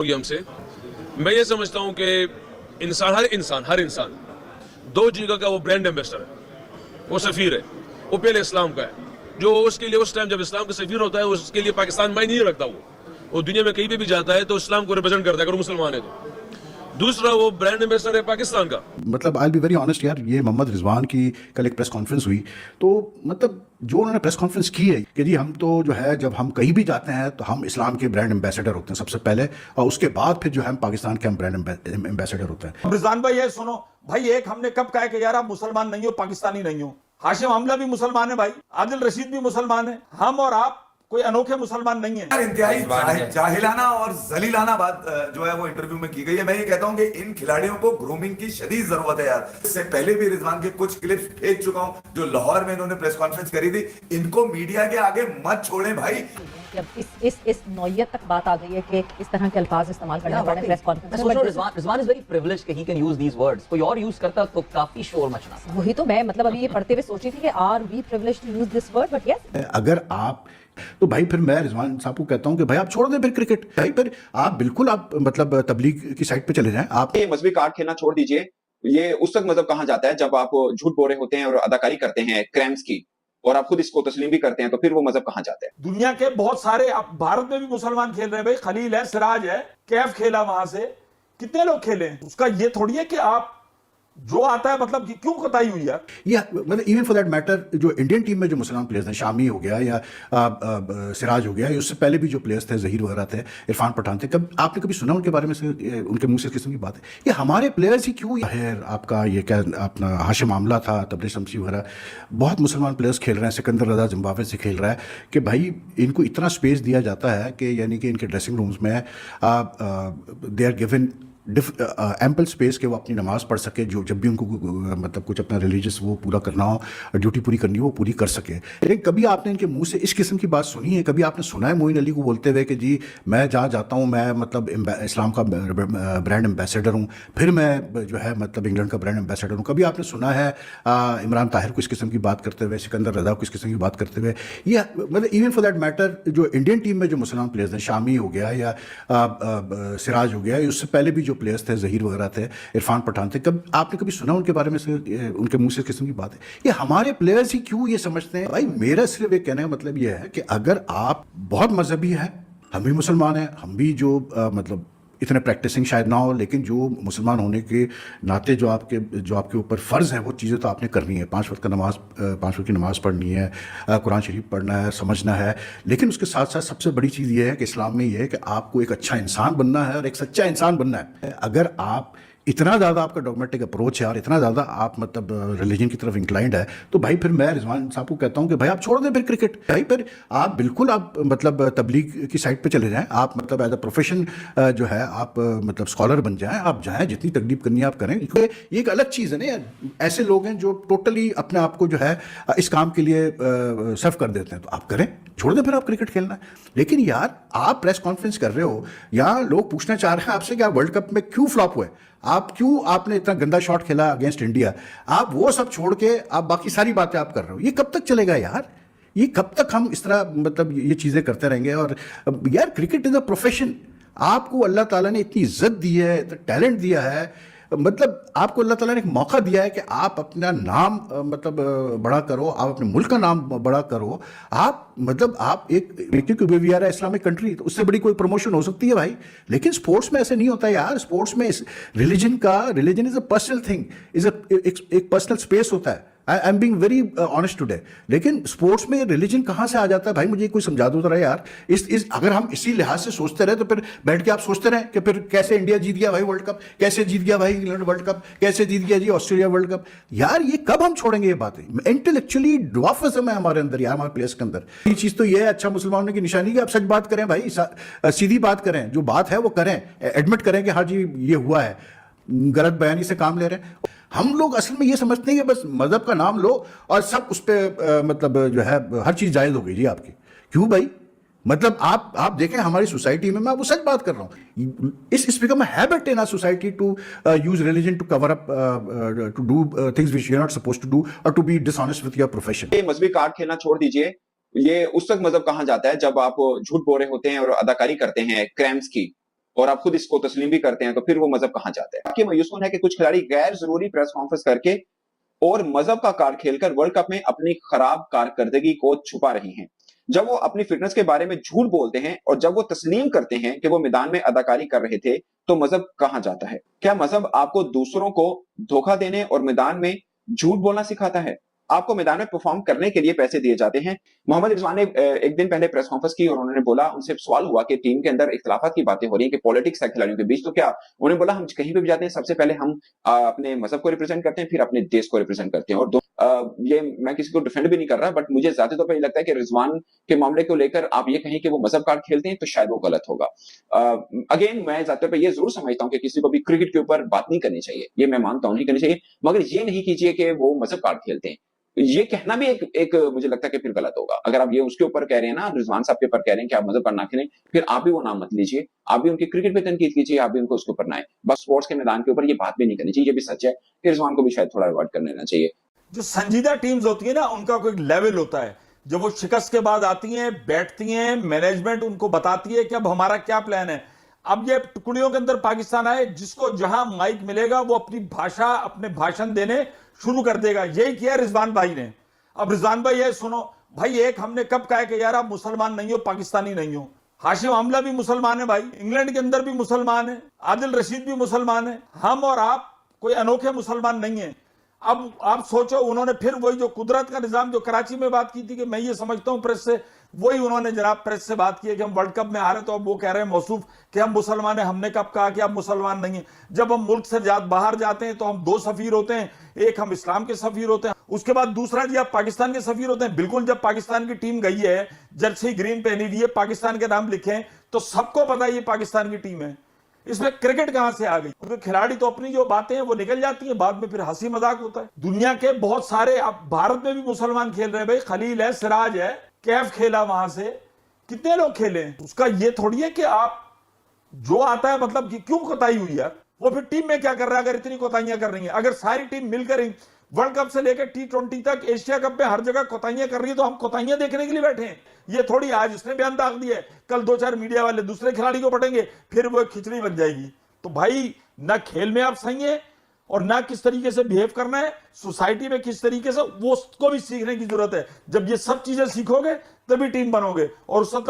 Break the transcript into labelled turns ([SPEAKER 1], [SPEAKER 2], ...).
[SPEAKER 1] होगी हमसे। मैं ये समझता हूँ कि हर इंसान दो जगह का वो ब्रांड एम्बेसडर है, वो सफीर है, वो पहले इस्लाम का है, जो उसके लिए उस टाइम जब इस्लाम का सफीर होता है उसके लिए पाकिस्तान मायने नहीं रखता। वो दुनिया में कहीं पे भी जाता है तो इस्लाम को रिप्रेजेंट करता है अगर मुसलमान है तो। दूसरा वो ब्रांड एम्बेसडर है पाकिस्तान का।
[SPEAKER 2] मतलब आई बी वेरी ऑनेस्ट यार, ये मोहम्मद रिजवान की कल एक प्रेस कॉन्फ्रेंस हुई, तो मतलब जो उन्होंने प्रेस कॉन्फ्रेंस की है कि जी हम तो जो है जब हम कहीं भी जाते हैं तो हम इस्लाम के ब्रांड एम्बेसडर होते हैं सबसे पहले, और उसके बाद फिर जो है हम पाकिस्तान के हम ब्रांड एम्बेसडर होते हैं।
[SPEAKER 3] रिजवान भाई ये सुनो भाई, एक हमने कब कहा कि यार आप मुसलमान नहीं हो, पाकिस्तानी नहीं हो। हाशिम हमला भी मुसलमान है भाई, आदिल रशीद भी मुसलमान है, हम और आप कोई अनोखे मुसलमान नहीं है।
[SPEAKER 4] इंतहाई जाहिलाना और जलीलाना बात जो है वो इंटरव्यू में की गई है। मैं ये कहता हूं कि इन खिलाड़ियों को ग्रूमिंग की शदीद जरूरत है यार। इससे पहले भी रिजवान के कुछ क्लिप्स भेज चुका हूं जो लाहौर में इन्होंने प्रेस कॉन्फ्रेंस करी थी। इनको मीडिया के आगे मत छोड़ें भाई।
[SPEAKER 5] जब इस नौयत तक बात आ गई है कि इस तरह के अल्फाज इस्तेमाल करने पड़े प्रेस कॉन्फ्रेंस में।
[SPEAKER 6] रिजवान इज वेरी प्रिविलेज्ड कि he can use these words. कोई और यूज करता तो काफी शोर मचना।
[SPEAKER 5] वही तो मैं मतलब अभी ये पढ़ते हुए सोच रही थी कि are we privileged to use this word, but yes
[SPEAKER 2] अगर आप तो भाई फिर मैं रिजवान साहब को कहता हूं कि भाई आप छोड़ दें फिर क्रिकेट, भाई फिर आप बिल्कुल आप मतलब तबलीग की साइड पे चले जाएं। आप
[SPEAKER 7] ये मजहबी कार्ड खेलना छोड़ दीजिए। ये उस तक मजहब कहा जाता है जब आप झूठ बोल रहे होते हैं और अदाकारी करते हैं क्राइम्स की, और आप खुद इसको तस्लीम भी करते हैं, तो फिर वो मजहब कहाँ जाता है।
[SPEAKER 3] दुनिया के बहुत सारे, अब भारत में भी मुसलमान खेल रहे हैं भाई। खलील है, सिराज है, कैफ खेला वहां से, कितने लोग खेले हैं। उसका ये थोड़ी है कि आप जो आता है मतलब कि क्यों कताई हुई यार।
[SPEAKER 2] या मतलब इवन फॉर दैट मैटर जो इंडियन टीम में जो मुसलमान प्लेयर्स हैं, शामी हो गया या सिराज हो गया, उससे पहले भी जो प्लेयर्स थे, जहीर वगैरह थे, इरफान पठान थे, आपने कभी सुना उनके बारे में से, उनके मुंह से इस किस्म की बात है? ये हमारे प्लेयर्स ही क्यों है? आपका ये क्या अपना हाशिम मामला था, तबरेज़ शमसी वगैरह, बहुत मुसलमान प्लेयर्स खेल रहे हैं। सिकंदर रजा जिम्बाब्वे से खेल रहा है कि भाई इनको इतना स्पेस दिया जाता है कि यानी कि इनके ड्रेसिंग रूम्स में they are given ample space के वो अपनी नमाज पढ़ सके, जो जब भी उनको मतलब कुछ अपना रिलीजियस वो पूरा करना हो, ड्यूटी पूरी करनी हो, वो पूरी कर सके। लेकिन कभी आपने इनके मुंह से इस किस्म की बात सुनी है? कभी आपने सुना है मोइन अली को बोलते हुए कि जी मैं जहाँ जाता हूँ मैं मतलब इस्लाम का ब्रांड एम्बेसडर हूँ, फिर मैं जो है मतलब इंग्लैंड का ब्रांड एम्बेसडर हूँ? कभी आपने सुना है इमरान ताहिर को इस किस्म की बात करते हुए, सिकंदर रजा को इस किस्म की बात करते हुए? या मतलब इवन फॉर दैट मैटर जो इंडियन टीम में जो मुसलमान प्लेयर्स हैं, शामी हो गया या सिराज हो गया, उससे पहले भी जो प्लेयर्स थे, जहीर वगैरह थे, इरफान पठान थे, आपने कभी सुना उनके बारे में से, उनके मुंह से किस्म की बात है? ये हमारे प्लेयर्स ही क्यों ये समझते हैं? भाई मेरा सिर्फ एक कहने का मतलब ये है कि अगर आप बहुत मजहबी हैं, हम भी मुसलमान हैं, हम भी जो मतलब इतने प्रैक्टिसिंग शायद ना हो, लेकिन जो मुसलमान होने के नाते जो आपके ऊपर फ़र्ज़ है वो चीज़ें तो आपने करनी है। 5 वक्त की नमाज़ पढ़नी है, कुरान शरीफ पढ़ना है, समझना है। लेकिन उसके साथ साथ सबसे बड़ी चीज़ ये है कि इस्लाम में ये है कि आपको एक अच्छा इंसान बनना है और एक सच्चा इंसान बनना है। अगर आप इतना ज़्यादा आपका डॉगमेटिक अप्रोच है और इतना ज़्यादा आप मतलब रिलीजन की तरफ इंक्लाइंड है, तो भाई फिर मैं रिजवान साहब को कहता हूँ कि भाई आप छोड़ दें फिर क्रिकेट, भाई फिर आप बिल्कुल आप मतलब तबलीग की साइड पे चले जाएं। आप मतलब एज अ प्रोफेशन जो है आप मतलब स्कॉलर बन जाएं, आप जाएं, जितनी तकलीफ करनी है आप करें। ये एक अलग चीज़ है ना यार, ऐसे लोग हैं जो टोटली अपने आप को जो है इस काम के लिए सर्व कर देते हैं, तो आप करें, छोड़ दें फिर आप क्रिकेट खेलना। लेकिन यार आप प्रेस कॉन्फ्रेंस कर रहे हो, यहाँ लोग पूछना चाह रहे हैं आपसे कि आप वर्ल्ड कप में क्यों फ्लॉप हुए, आपने इतना गंदा शॉट खेला अगेंस्ट इंडिया, आप वो सब छोड़ के आप बाकी सारी बातें आप कर रहे हो। ये कब तक चलेगा यार? ये कब तक हम इस तरह मतलब ये चीज़ें करते रहेंगे? और यार क्रिकेट इज़ अ प्रोफेशन। आपको अल्लाह ताला ने इतनी इज्जत दी है, इतना टैलेंट दिया है, मतलब आपको अल्लाह ताला ने एक मौका दिया है कि आप अपना नाम मतलब बड़ा करो, आप अपने मुल्क का नाम बड़ा करो। आप मतलब आप क्योंकि वी आर इस्लामिक कंट्री, तो उससे बड़ी कोई प्रमोशन हो सकती है भाई। लेकिन स्पोर्ट्स में ऐसे नहीं होता यार। स्पोर्ट्स में religion is a personal thing, एक पर्सनल स्पेस होता है। I am being very honest today. लेकिन स्पोर्ट्स में रिलीजन कहाँ से आ जाता है भाई? मुझे कोई समझा दो जरा यार। अगर हम इसी लिहाज से सोचते रहे तो फिर बैठ के आप सोचते रहे कि फिर कैसे इंडिया जीत गया भाई वर्ल्ड कप, कैसे जीत गया भाई इंग्लैंड वर्ल्ड कप, कैसे जीत गया जी ऑस्ट्रेलिया वर्ल्ड कप। यार ये कब हम छोड़ेंगे ये बातें? इंटेलेक्चुअली ड्वार्फिज्म है हमारे अंदर यार, हमारे प्लेयर्स के अंदर। ये चीज़ तो ये है अच्छा मुसलमानों की निशानी कि आप सच बात करें भाई, सीधी बात करें, जो बात है वो करें, एडमिट करें कि हाँ जी ये हुआ है, गलत बयानी से काम ले रहे हैं। हम लोग असल में ये समझते हैं कि बस मजहब का नाम लो और सब उस पर मतलब जो है हर चीज़ जायज़ हो गई जी आपकी। क्यों भाई? मतलब आप देखें हमारी सोसाइटी में, मैं वो सच बात कर रहा हूँ, is become a habit in our society to use religion to cover up to do things which you are not supposed to do और to be dishonest with your profession.
[SPEAKER 7] ये मजहबी कार्ड खेलना छोड़ दीजिए। ये उस तक मजहब कहाँ जाता है जब आप झूठ बोल रहे होते हैं और अदाकारी करते हैं क्राइम्स की, और आप खुद इसको तस्लीम भी करते हैं, तो फिर वो मजहब कहां जाता है? आपकी मायूस कौन है कि कुछ खिलाड़ी गैर जरूरी प्रेस कॉन्फ्रेंस करके और मजहब का कार्ड खेलकर वर्ल्ड कप में अपनी खराब कारकर्दगी को छुपा रही हैं। जब वो अपनी फिटनेस के बारे में झूठ बोलते हैं और जब वो तस्लीम करते हैं कि वो मैदान में अदाकारी कर रहे थे, तो मजहब कहां जाता है? क्या मजहब आपको दूसरों को धोखा देने और मैदान में झूठ बोलना सिखाता है? आपको मैदान में परफॉर्म करने के लिए पैसे दिए जाते हैं। मोहम्मद रिजवान ने एक दिन पहले प्रेस कॉन्फ्रेंस की और उन्होंने बोला, उनसे सवाल हुआ कि टीम के अंदर इख्तिलाफात की बातें हो रही हैं कि पॉलिटिक्स है खिलाड़ियों के बीच, तो क्या? उन्होंने बोला, हम कहीं पे भी जाते हैं सबसे पहले हम अपने मजहब को रिप्रेजेंट करते हैं, फिर अपने देश को रिप्रेजेंट करते हैं। और ये मैं किसी को डिफेंड भी नहीं कर रहा, बट मुझे ज्यादा तौर पर ये लगता है कि रिजवान के मामले को लेकर आप ये कहें कि वो मजहब कार्ड खेलते हैं, तो शायद वो गलत होगा। अगेन मैं ज्यादा तौर पर ये जरूर समझता हूँ कि किसी को भी क्रिकेट के ऊपर बात नहीं करनी चाहिए, ये मैं मानता हूँ नहीं करनी चाहिए, मगर ये नहीं कीजिए कि वो मजहब कार्ड खेलते हैं। ये कहना भी एक मुझे लगता है कि फिर गलत होगा। अगर आप ये उसके ऊपर कह रहे हैं ना, रिजवान साहब के ऊपर कह रहे हैं कि आप मजहब पर ना खेलें, फिर आप भी वो नाम मत लीजिए, आप भी उनकी क्रिकेट पे तनकीद कीजिए, आप भी उनको उसके ऊपर ना आए। बस स्पोर्ट्स के मैदान के ऊपर ये बात भी नहीं करनी चाहिए। ये भी सच है कि रिजवान को भी शायद थोड़ा अवॉइड कर लेना चाहिए।
[SPEAKER 3] जो संजीदा टीम्स होती है ना, उनका कोई लेवल होता है। जब वो शिकस्त के बाद आती हैं, बैठती हैं, मैनेजमेंट उनको बताती है कि अब हमारा क्या प्लान है। अब ये टुकड़ियों के अंदर पाकिस्तान आए, जिसको जहां माइक मिलेगा वो अपनी भाषा, अपने भाषण देने शुरू कर देगा। यही किया रिजवान भाई ने। अब रिजवान भाई ये सुनो भाई, एक हमने कब कहा कि यार आप मुसलमान नहीं हो, पाकिस्तानी नहीं हो। हाशिम आमला भी मुसलमान है भाई, इंग्लैंड के अंदर भी मुसलमान है, आदिल रशीद भी मुसलमान है। हम और आप कोई अनोखे मुसलमान नहीं है। अब आप सोचो, उन्होंने फिर वही जो कुदरत का निजाम जो कराची में बात की थी कि मैं ये समझता हूं प्रेस से, वही उन्होंने जनाब प्रेस से बात की है कि हम वर्ल्ड कप में आ रहे, तो अब वो कह रहे हैं मौसूफ कि हम मुसलमान हैं। हमने कब कहा कि आप मुसलमान नहीं हैं? जब हम मुल्क से बाहर जाते हैं तो हम दो सफीर होते हैं, एक हम इस्लाम के सफीर होते हैं, उसके बाद दूसरा जी आप पाकिस्तान के सफीर होते हैं। बिल्कुल, जब पाकिस्तान की टीम गई है, जर्सी ग्रीन पहनी हुई है, पाकिस्तान के नाम लिखे, तो सबको पता है ये पाकिस्तान की टीम है। इसमें क्रिकेट कहां से आ गई? क्योंकि खिलाड़ी तो अपनी जो बातें हैं वो निकल जाती हैं, बाद में फिर हंसी मजाक होता है। दुनिया के बहुत सारे, अब भारत में भी मुसलमान खेल रहे हैं भाई, खलील है, सिराज है, कैफ खेला वहां से, कितने लोग खेले। उसका ये थोड़ी है कि आप जो आता है, मतलब कि क्यों कोताही हुई यार? वो फिर टीम में क्या कर रहा है अगर इतनी कोताहियां कर रही है? अगर सारी टीम मिलकर वर्ल्ड कप से लेकर T20 तक, एशिया कप में हर जगह कोताहियां कर रही है, तो हम कोताहियां देखने के लिए बैठे हैं। ये थोड़ी आज इसने बयान दाग दिया है, कल दो चार मीडिया वाले दूसरे खिलाड़ी को पटेंगे, फिर वो खिचड़ी बन जाएगी। तो भाई, ना खेल में आप सही है और ना किस तरीके से बिहेव करना है सोसाइटी में, किस तरीके से, वो उसको भी सीखने की जरूरत है। जब ये सब चीजें सीखोगे तभी टीम बनोगे, और उस तक